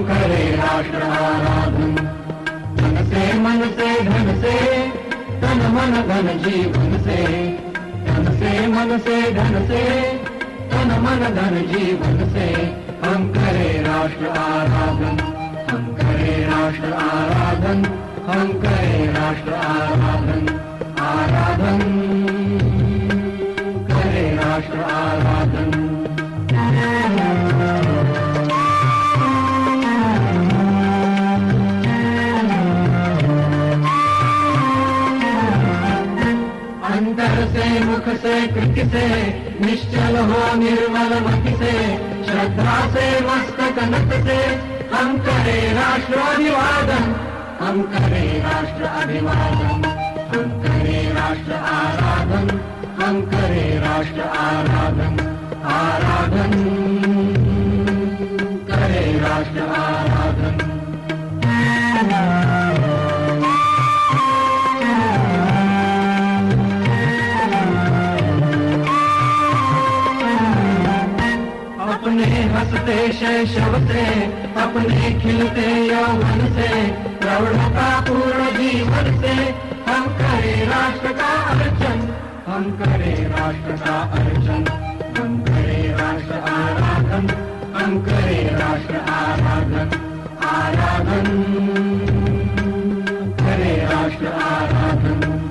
करें राष्ट्र आराधन। मन से धन से तन मन धन जीवन से, तन से मन से धन से तन मन धन जीवन से हम करें राष्ट्र आराधन, हम करें राष्ट्र आराधन, हम करें राष्ट्र आराधन, आराधन करें राष्ट्र आराधन। अंतर से मुख से कृति से निश्चल हो निर्मल मति से, श्रद्धा से मस्तक नत से हम करें राष्ट्र अभिवादन, हम करें राष्ट्र अभिवादन, हम करें राष्ट्र आराधन, हम करें राष्ट्र आराधन, आराधन करें राष्ट्र आराधन। अपने हंसते शैशव से, अपने खिलते यौवन से, प्रौढ़ता पूर्ण जीवन से हम करें राष्ट्र का अर्चन, हम करें राष्ट्र का अर्चन, हम करें राष्ट्र आराधन, हम करें राष्ट्र आराधन, आराधन करें राष्ट्र आराधन।